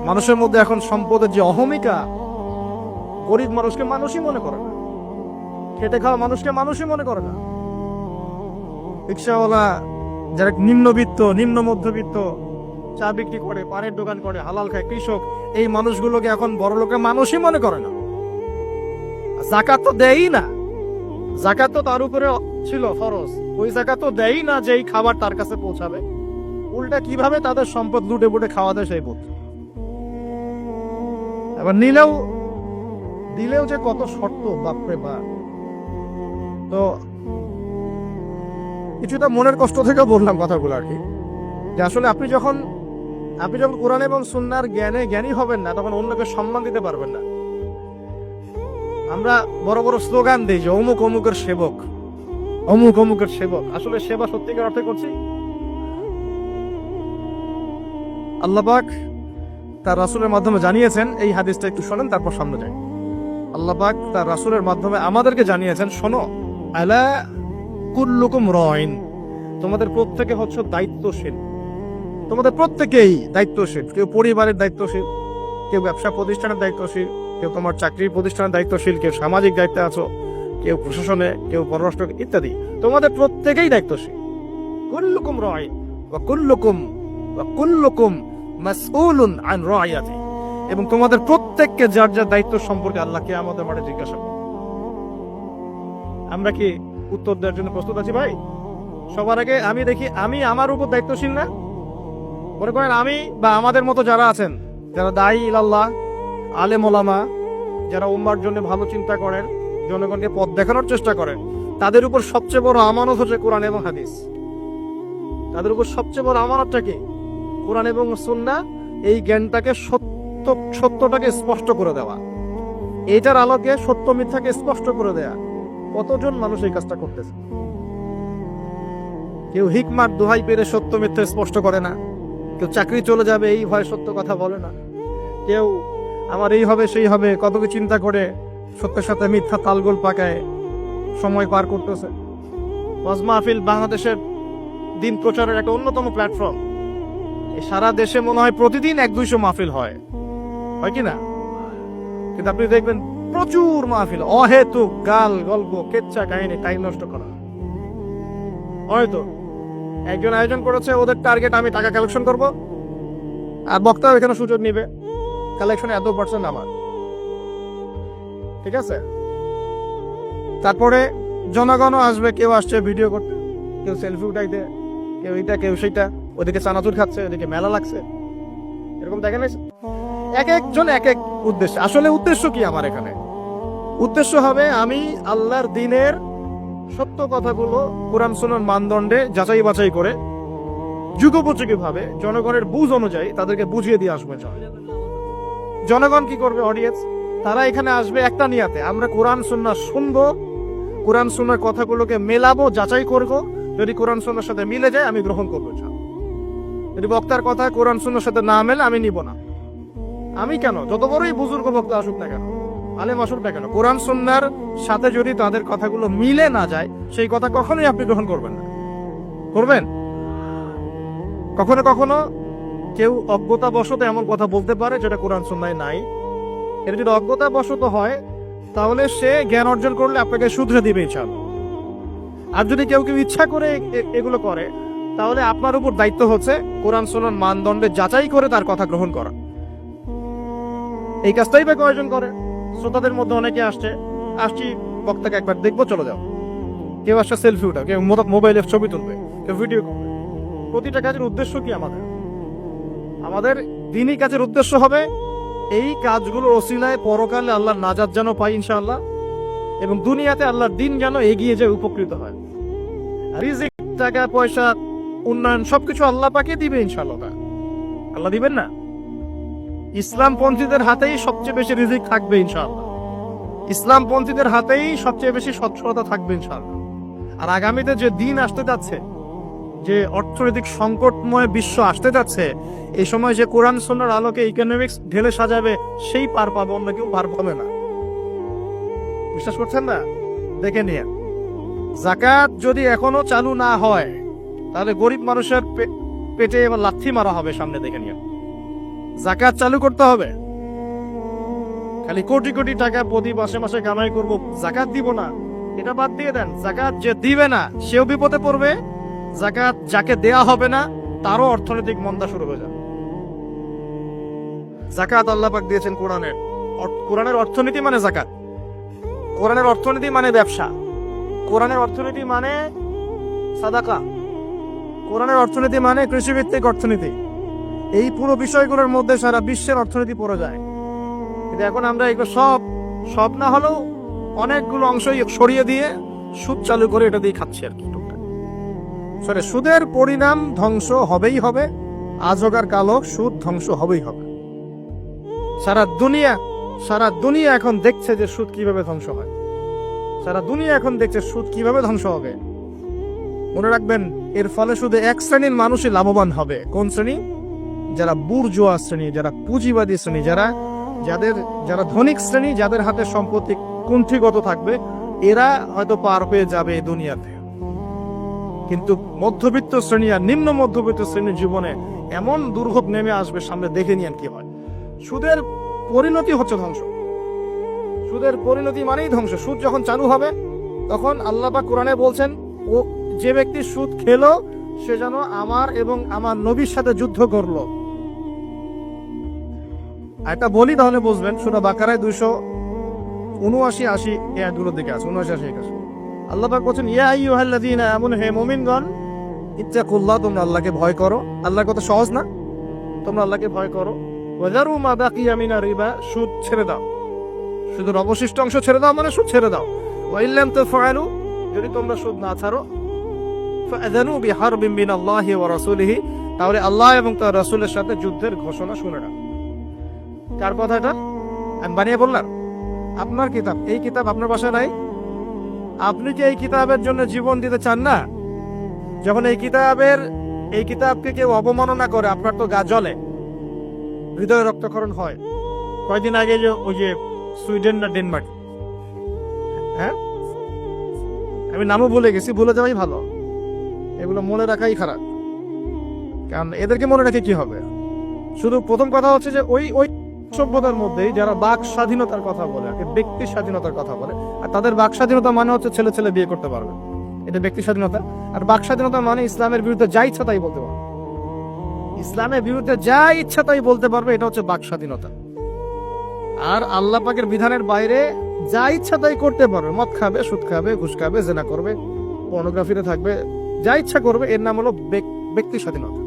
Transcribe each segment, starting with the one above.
মানুষের মধ্যে এখন সম্পদের যে অহমিকা, গরিব মানুষকে মানুষই মনে করে না, খেটে খাওয়া মানুষকে মানুষই মনে করে না। রিক্সাওয়ালা, যারা নিম্নবিত্ত, নিম্ন মধ্যবিত্ত, চা বিক্রি করে, পানের দোকান করে, হালাল খায়, কৃষক, এই মানুষগুলোকে এখন বড় লোকের মানুষই মনে করে না। যাকাত তো দেয়ই না, যাকাত তো তার উপরে ছিল ফরজ, ওই যাকাত তো দেয়ই না যে এই খাবার তার কাছে পৌঁছাবে। উল্টা কিভাবে তাদের সম্পদ লুটে বুটে খাওয়া দেয় সেই বোধ। এবার দিলেও যে কত শর্ত, বাপরে বাপ। তো কিছুটা মনের কষ্ট থেকে বললাম কথাগুলো আর কি, যে আসলে আপনি যখন কোরআন এবং সুন্নাহর জ্ঞানী হবেন না, তখন অন্যকে সম্মান দিতে পারবেন না। আমরা বড় বড় স্লোগান দিই যে অমুক অমুকের সেবক, অমুক অমুকের সেবক। আসলে সেবা সত্যিকার অর্থে করছি? আল্লাহ পাক তার রাসূলের মাধ্যমে জানিয়েছেন, এই হাদিসটা একটু শোনেন তারপর সামনে যাই। আল্লাহ পাক তার রাসূলের মাধ্যমে আমাদেরকে জানিয়েছেন, শোনো, আলা কুল্লুকুম রাইন, তোমাদের প্রত্যেকে হচ্ছে দায়িত্বশীল। তোমাদের প্রত্যেকেই দায়িত্বশীল। কেউ পরিবারের দায়িত্বশীল, কেউ ব্যবসা প্রতিষ্ঠানের দায়িত্বশীল, কেউ তোমার চাকরির প্রতিষ্ঠানের দায়িত্বশীল, কেউ সামাজিক দায়িত্বে আছো, কেউ প্রশাসনে, কেউ পররাষ্ট্র ইত্যাদি। তোমাদের প্রত্যেকেই দায়িত্বশীল। কুল্লুকুম রাইন ওয়া কুল্লুকুম মাসউলুন আন রাইয়াতি, এবং তোমাদের প্রত্যেককে যার যার দায়িত্ব সম্পর্কে আল্লাহ কিয়ামতের মাঠে জিজ্ঞাসা করবে। আমরা কি উত্তর দেওয়ার জন্য প্রস্তুত আছি ভাই? সবার আগে আমি দেখি, আমি আমার উপর দায়িত্বশীল না? মনে করেন আমি বা আমাদের মতো যারা আছেন, যারা দায়ী ইলাল্লাহ, আলেম ওলামা, যারা উম্মার জন্য ভালো চিন্তা করেন, জনগণকে পথ দেখানোর চেষ্টা করেন, তাদের উপর সবচেয়ে বড় আমানত হচ্ছে কোরআন এবং হাদিস। তাদের উপর সবচেয়ে বড় আমানতটা কি? কোরআন এবং সুন্নাহ, এই জ্ঞানটাকে সত্যটাকে স্পষ্ট করে দেওয়া, এইটার আলোকে সত্য মিথ্যাকে স্পষ্ট করে দেয়া। কতজন মানুষ এই কাজটা করতেছে? কেউ হিকমার দোহাই পেরে সত্য মিথ্যা স্পষ্ট করে না, কেউ চাকরি চলে যাবে এই ভয় সত্য কথা বলে না, কেউ আমার এই হবে সেই হবে কত কি চিন্তা করে সত্যের সাথে মিথ্যা তালগোল পাকায় সময় পার করতেছে। ওয়াজ মাহফিল বাংলাদেশের দিন প্রচারের একটা অন্যতম প্ল্যাটফর্ম। সারা দেশে মনে হয় প্রতিদিন 100-200 মাহফিল হয় কি না? কিন্তু আপনি দেখবেন প্রচুর মাহফিল, অহেতুক গাল গল্প, কেচ্চা কাহিনী, টাইম নষ্ট করা। হয়তো একজন আয়োজন করেছে, ওদের টার্গেট আমি টাকা কালেকশন করব, আর বক্তা এখানে সুযোগ নিবে, কালেকশনে এত % আমার, ঠিক আছে? তারপরে জনগণও আসবে, কেউ আসছে ভিডিও করতে, কেউ সেলফি উঠাইতে, কেউ এটা কেউ সেইটা, ওদিকে চানাচুর খাচ্ছে, ওদিকে মেলা লাগছে, এরকম দেখেন। এক একজন এক এক উদ্দেশ্য। আসলে উদ্দেশ্য কি আমার এখানে? উদ্দেশ্য হবে আমি আল্লাহর দ্বীনের সত্য কথাগুলো কোরআন সুন্নাহর মানদণ্ডে যাচাই বাছাই করে যুগোপযোগী ভাবে জনগণের বুঝ অনুযায়ী তাদেরকে বুঝিয়ে দিয়ে আসবে। জনগণ কি করবে? অডিয়েন্স, তারা এখানে আসবে একটা নিয়াতে, আমরা কোরআন সুন্নাহ শুনবো, কোরআন সুন্নাহর কথাগুলোকে মেলাবো, যাচাই করবো, যদি কোরআন সুন্নাহর সাথে মিলে যায় আমি গ্রহণ করবো, যদি বক্তার কথা কোরআন সুন্নাহর সাথে না মেলে আমি নিব না। আমি কেন, যত বড়ই বুজুর্গ বক্তা আসুক না কেন, আলেম আসুক না কেন, কোরআন সুন্নাহর সাথে যদি তাদের কথাগুলো মিলে না যায়, সেই কথা কখনোই আপনি গ্রহণ করবেন না। করবেন? কখনো কখনো কেউ অজ্ঞতাবশত এমন কথা বলতে পারে যেটা কোরআন সুন্নাহয় নাই। এটা যদি অজ্ঞতাবশত হয়, তাহলে সে জ্ঞান অর্জন করলে আপনাকে শুধরে দিবে ইনশাআল্লাহ। আর যদি কেউ ইচ্ছা করে এগুলো করে, তাহলে আপনার উপর দায়িত্ব হচ্ছে কোরআন সুন্নাহর মানদণ্ডে যাচাই করে তার কথা গ্রহণ করা। এই কাজটাই বা কয়জন করে? শ্রোতাদের মধ্যে অনেকে আসছি বক্তাকে একবার দেখবো, চলে যাও। কেউ আসছে সেলফি উঠা, কেউ মোবাইলে ছবি তুলবে, কেউ ভিডিও করবে। প্রতিটা কাজের উদ্দেশ্য কি? আমাদের দ্বীনি কাজের উদ্দেশ্য হবে এই কাজগুলো ওসিলায় পরকালে আল্লাহর নাজাত যেন পাই ইনশাআল্লাহ, এবং দুনিয়াতে আল্লাহর দ্বীন যেন এগিয়ে যায়, উপকৃত হয়। রিজিক, টাকা পয়সা, উন্নয়ন সবকিছু আল্লাহ পাকে দিবে ইনশাআল্লাহ। আল্লাহ দিবেন না? ইসলামপন্থীদের হাতেই সবচেয়ে বেশি রিজিক থাকবে ইনশাআল্লাহ। ইসলামপন্থীদের হাতেই সবচেয়ে বেশি সচ্ছলতা থাকবে ইনশাআল্লাহ। আর আগামীতে যে দিন আসতে যাচ্ছে, যে অর্থনৈতিক সংকটময় বিশ্ব আসতে যাচ্ছে, এই সময় যে কোরআন সুন্নাহর আলোকে ইকোনমিক্স ঢেলে সাজাবে, সেই পার পাবে, অন্য কেউ পার পাবে না। বিশ্বাস করছেন না? দেখে নিয়ে, যাকাত যদি এখনো চালু না হয়, তাহলে গরিব মানুষের পেটে এবার লাথি মারা হবে সামনে, দেখে নিয়ে। যাকাত চালু করতে হবে। খালি কোটি কোটি টাকা প্রতি মাসে মাসে কামাই করব, যাকাত দিব না, এটা বাদ দিয়ে দেন। যাকাত যে দিবে না সেও বিপদে পড়বে, যাকাত যাকে দেয়া হবে না তারও অর্থনৈতিক মন্দা শুরু হয়ে যাবে। যাকাত আল্লাহ পাক দিয়েছেন কোরআনের। কোরআনের অর্থনীতি মানে যাকাত, কোরআনের অর্থনীতি মানে ব্যবসা, কোরআনের অর্থনীতি মানে সাদাকা, কোরআনের অর্থনীতি মানে কৃষিভিত্তিক অর্থনীতি। এই পুরো বিষয়গুলোর মধ্যে সারা বিশ্বের অর্থনীতি পড়ে যায়। কিন্তু এখন আমরা এগুলো সব না হলেও অনেকগুলো অংশই সরিয়ে দিয়ে সুদ চালু করে এটা দিয়ে খাচ্ছি আর কি। সুদের পরিণাম ধ্বংস হবেই হবে, আজ হোক আর কাল হোক, সুদ ধ্বংস হবেই হবে। সারা দুনিয়া এখন দেখছে যে সুদ কিভাবে ধ্বংস হয়, সারা দুনিয়া এখন দেখছে সুদ কিভাবে ধ্বংস হবে। মনে রাখবেন, এর ফলে শুধু এক শ্রেণীর মানুষই লাভবান হবে। কোন শ্রেণী? যারা বুর্জোয়া শ্রেণী, যারা পুঁজিবাদী শ্রেণী, যারা ধনিক শ্রেণী, যাদের হাতে সম্পত্তি কুণ্ঠিগত থাকবে, এরা হয়তো পার হয়ে যাবে এই দুনিয়াতে। কিন্তু মধ্যবিত্ত শ্রেণী আর নিম্ন মধ্যবিত্ত শ্রেণীর জীবনে এমন দুর্ভোগ নেমে আসবে সামনে, দেখে নিয়েন কি হয়। সুদের পরিণতি হচ্ছে ধ্বংস, সুদের পরিণতি মানেই ধ্বংস। সুদ যখন চালু হবে তখন আল্লাহ পাক কোরআনে বলছেন, ও যে ব্যক্তি সুদ খেলো সে যেন আমার এবং আমার নবীর সাথে যুদ্ধ করলো। এটা বলি তাহলে বুঝবেন। সূরা বাকারায় 279-80 এই আয়াতগুলোর দিকে আছে, 79-81। আল্লাহ পাক বলছেন, ইয়া আইয়ুহাল্লাযীনা আমানু, হে মুমিনগণ, ইত্তাকুল্লাহ, তোমরা আল্লাহকে ভয় করো। আল্লাহর কথা সহজ না? তোমরা আল্লাহকে ভয় করো। ওয়াযারু মা বাকিয়া মিনার রিবা, সুদ ছেড়ে দাও, সুদের অবশিষ্ট অংশ ছেড়ে দাও, মানে সুদ ছেড়ে দাও। ওয়া ইল্লাম তাফআলু, যদি তোমরা সুদ না ছাড়ো, ফাআযানু বিহারবিন মিনাল্লাহি ওয়া রাসূলিহি, তাহলে আল্লাহ এবং তার রাসূলের সাথে যুদ্ধের ঘোষণা শুনে নাও। কার কথা এটা? আমি বানিয়ে বললাম? আপনার কিতাব, এই কিতাব আপনার বাসায় নাই? আপনি কি এই কিতাবের জন্য জীবন দিতে চান না? যখন এই কিতাবকে কেউ অবমাননা করে, আপনার তো গা জ্বলে, হৃদয়ে রক্তক্ষরণ হয়। কয়দিন আগে যে ওই যে সুইডেন না ডেনমার্ক, হ্যাঁ, আমি নামও ভুলে গেছি, ভুলে যাওয়াই ভালো, এগুলো মনে রাখাই খারাপ। কারণ এদেরকে মনে রেখে কি হবে? শুধু প্রথম কথা হচ্ছে যে ওই সভ্যতার মধ্যেই যারা বাক স্বাধীনতার কথা বলে, ব্যক্তি স্বাধীনতার কথা বলে, আর তাদের বাক স্বাধীনতা মানে হচ্ছে ছেলে ছেলে বিয়ে করতে পারবে, এটা ব্যক্তি স্বাধীনতা। আর বাক স্বাধীনতা মানে ইসলামের বিরুদ্ধে যা ইচ্ছা তাই বলতে পারবে, ইসলামের বিরুদ্ধে যা ইচ্ছা তাই বলতে পারবে, এটা হচ্ছে বাক স্বাধীনতা। আর আল্লাহ পাকের বিধানের বাইরে যা ইচ্ছা তাই করতে পারবে, মদ খাবে, সুদ খাবে, ঘুষ খাবে, জেনা করবে, পর্নোগ্রাফিতে থাকবে, যা ইচ্ছা করবে, এর নাম হলো ব্যক্তি স্বাধীনতা।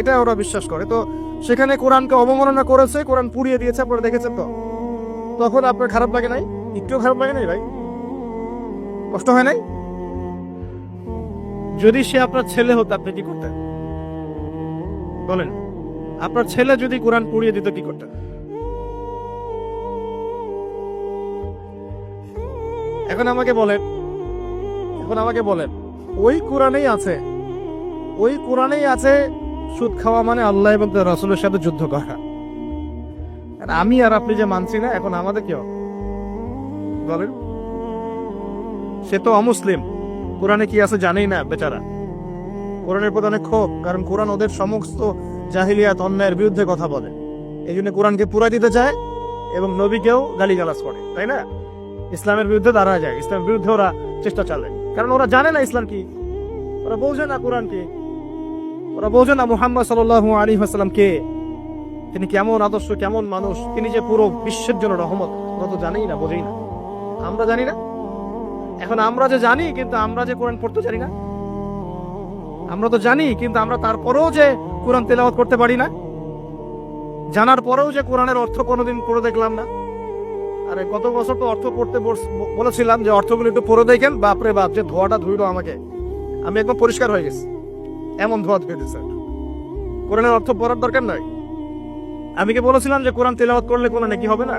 এটা ওরা বিশ্বাস করে। তো সেখানে কোরআনকে অবমাননা করেছে, কোরআন পুড়িয়ে দিয়েছে, আপনারা দেখেছেন তো, তখন আপনার খারাপ লাগে নাই? একটু খারাপ লাগে নাই ভাই? কষ্ট হয় নাই? যদি সে আপনার ছেলে হতো আপনি কি করতেন বলেন? আপনার ছেলে যদি কোরআন পুড়িয়ে দিত কি করতেন? এখন আমাকে বলেন, ওই কোরআনেই আছে সুদ খাওয়া মানে আল্লাহ এবং তার রাসূলের সাথে যুদ্ধ করা। আমি আর আপনি যে মানছি না, এখন আমাদের কি বলেন? সে তো অমুসলিম, কোরআনে কি আছে জানেই না বেচারা। কোরআনের প্রতি অনেক ক্ষোভ, কারণ কোরআন ওদের সমস্ত জাহিলিয়াত অন্যায়ের বিরুদ্ধে কথা বলে। এই জন্য কোরআনকে পুরাই দিতে চায় এবং নবীকেও গালিগালাজ করে, তাই না? ইসলামের বিরুদ্ধে দাঁড়া যায়, ইসলামের বিরুদ্ধে ওরা চেষ্টা চালায়, কারণ ওরা জানে না ইসলাম কি, ওরা বোঝে না কোরআন কি, ওরা বোঝে না মুহাম্মদ সাল্লাল্লাহু আলাইহি ওয়াসাল্লাম কে, তিনি কেমন আদর্শ, কেমন মানুষ, তিনি যে পুরো বিশ্বের জন্য রহমত, ওরা তো জানেই না, বোঝেই না। আমরা জানি না। এখন আমরা যে জানি, কিন্তু আমরা যে কোরআন পড়তে জানি না। আমরা তো জানি, কিন্তু আমরা তারপরেও যে কোরআন তেলাওয়াত করতে পারি না, জানার পরেও যে কোরআনের অর্থ কোনোদিন পড়ে দেখলাম না। আরে গত বছর তো অর্থ পড়তে বলেছিলাম যে অর্থগুলো একটু পড়ে দেখেন, বাপরে বাপ, যে ধোয়াটা ধুইলো আমাকে, আমি একদম পরিষ্কার হয়ে গেছি, এমন ধোয়া ধুয়ে দিচ্ছে। কোরআনের অর্থ পড়ার দরকার নয়। আমি কি বলেছিলাম যে কোরআন তেলাওয়াত করলে কোনো নেকি হবে না?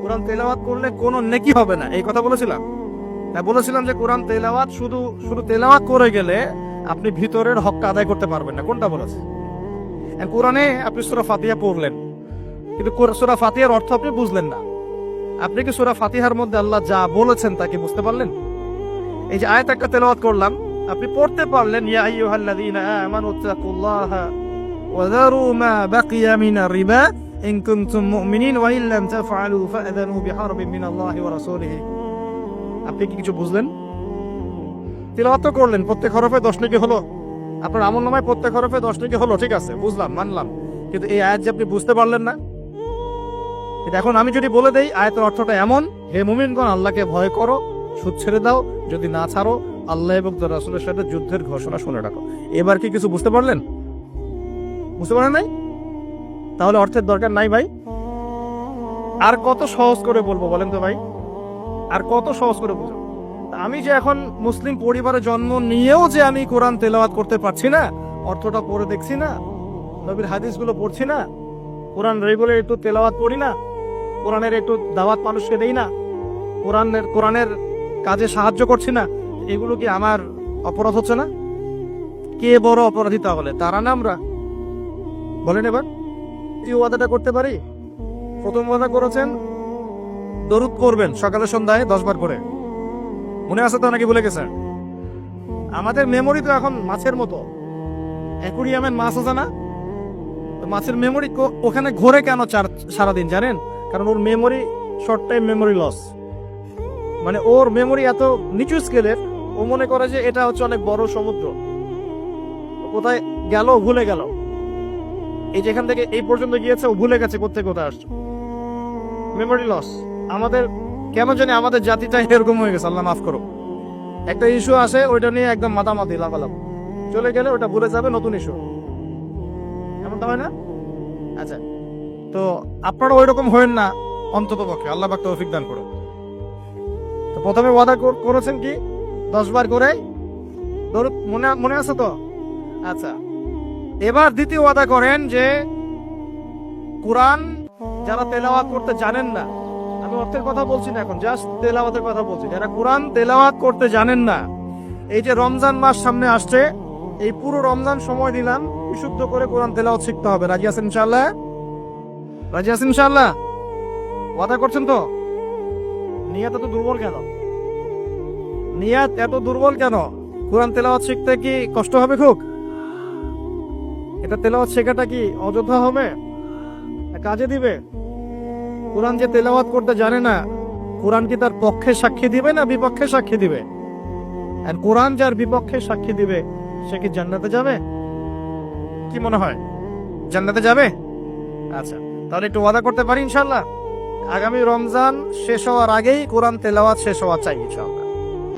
কোরআন তেলাওয়াত করলে কোনো নেকি হবে না, এই কথা বলেছিলাম? তাই বলেছিলাম যে কোরআন তেলাওয়াত শুধু তেলাওয়াত করে গেলে আপনি ভিতরের হক আদায় করতে পারবেন না। কোনটা বলেছে? কোরআনে আপনি সূরা ফাতিহা পড়লেন, কিন্তু সূরা ফাতিহার অর্থ আপনি বুঝলেন না। আপনি কি সূরা ফাতিহার মধ্যে আল্লাহ যা বলেছেন তা কি বুঝতে পারলেন? এই যে আয়াত একটা তেলাওয়াত করলাম, আপনি পড়তে পারলেন, ইয়া আইয়ুহাল্লাযীনা আমানু তাকুল্লাহা وذروا ما بقي من الربا إن كنتم مؤمنين وإن لم تفعلوا فأذنوا بحرب من الله ورسوله. আপনি কি কিছু বুঝলেন? তিলাওয়াত তো করলেন, প্রত্যেক হরফে 10 নেকি হলো, আপনার আমলনামায় প্রত্যেক হরফে 10 নেকি হলো, ঠিক আছে, বুঝলাম, মানলাম, কিন্তু এই আয়াত যে আপনি বুঝতে পারলেন না। কিন্তু এখন আমি যদি বলে দেই আয়াতের অর্থটা এমন, হে মুমিনগণ আল্লাহকে ভয় করো, সুদ ছেড়ে দাও, যদি না ছাড়ো আল্লাহ এবং তার রাসূলের সাথে যুদ্ধের ঘোষণা শুনে রাখো, এবার কি কিছু বুঝতে পারলেন? বুঝতে পারেন নাই? তাহলে অর্থের দরকার নাই ভাই। আর কত সহজ করে বলবো বলেন তো ভাই, আর কত সহজ করে বুঝবো? আমি যে এখন মুসলিম পরিবারে জন্ম নিয়েও যে আমি কোরআন তেলাওয়াত করতে পারছি না, অর্থটা পড়ে দেখছি না, নবীর হাদিসগুলো পড়ছি না, কোরআন রেগুলার একটু তেলাওয়াত করি না, কোরআনের একটু দাওয়াত মানুষকে দেই না, কোরআনের কাজে সাহায্য করছি না, এগুলো কি আমার অপরাধ হচ্ছে না? কে বড় অপরাধী তাহলে, তারা না আমরা? বলেন এবার, এই ওয়াদাটা করতে পারি? প্রথম ওয়াদা করেছেন দরুদ করবেন সকালে সন্ধ্যায় 10 বার করে, মনে আছে তো নাকি ভুলে গেছেন? আমাদের মেমোরি তো এখন মাছের মতো, অ্যাকুরিয়ামের মাছ আছে না, মাছের মেমোরি ওখানে ঘোরে কেন সারাদিন জানেন? কারণ ওর memory short time memory loss, মানে ওর মেমোরি এত নিচু স্কেলের, ও মনে করে যে এটা হচ্ছে অনেক বড় সমুদ্র, কোথায় গেল ভুলে গেল, এই যেখান থেকে এই পর্যন্ত গিয়েছে ও ভুলে গেছে কোথায় কোথায় আসছে, মেমোরি লস। আমাদের কেন জানি আমাদের জাতিটা এরকম হয়ে গেছে, আল্লাহ মাফ করো। একটা ইস্যু আসে, ওইটা নিয়ে একদম মাতামাতি লাফালাফ, চলে গেলে ওটা ভুলে যাবে, নতুন ইস্যু, এমনটা হয় না? আচ্ছা, তো আপনারা ওই রকম হয়েন না অন্তত পক্ষে, আল্লাহ পাক তৌফিক দান করুন। তো প্রথমে ওয়াদা করেছেন কি 10 বার করে দরুদ, মনে আছে তো? আচ্ছা, এবার দ্বিতীয় ওয়াদা করেন যে কোরআন যারা তেলাওয়াত করতে জানেন না, আমি অর্থের কথা বলছি না এখন, জাস্ট তেলাওয়াতের কথা বলছি, যারা কোরআন তেলাওয়াত করতে জানেন না, এই যে রমজান মাস সামনে আসছে, এই পুরো রমজান সময় দিলাম বিশুদ্ধ করে কোরআন তেলাওয়াত শিখতে হবে। রাজি আছেন ইনশাআল্লাহ? রাজি আছেন ইনশাআল্লাহ? ওয়াদা করছেন তো? নিয়ত এত দুর্বল কেন? নিয়ত এত দুর্বল কেন? কোরআন তেলাওয়াত শিখতে কি কষ্ট হবে খুব? এটা তেলাওয়াত শেখাটা কি অযথা হবে? কাজে দিবে? কোরআন যে তেলাওয়াত করতে জানে না, কোরআন কি তার পক্ষে সাক্ষী দিবে না বিপক্ষে সাক্ষী দিবে? আর কোরআন যার বিপক্ষে সাক্ষী দিবে সে কি জান্নাতে যাবে? কি মনে হয়, জান্নাতে যাবে? আচ্ছা, তাহলে একটু ওয়াদা করতে পারি ইনশাআল্লাহ, আগামী রমজান শেষ হওয়ার আগেই কোরআন তেলাওয়াত শেষ হওয়া চাই ইনশাআল্লাহ।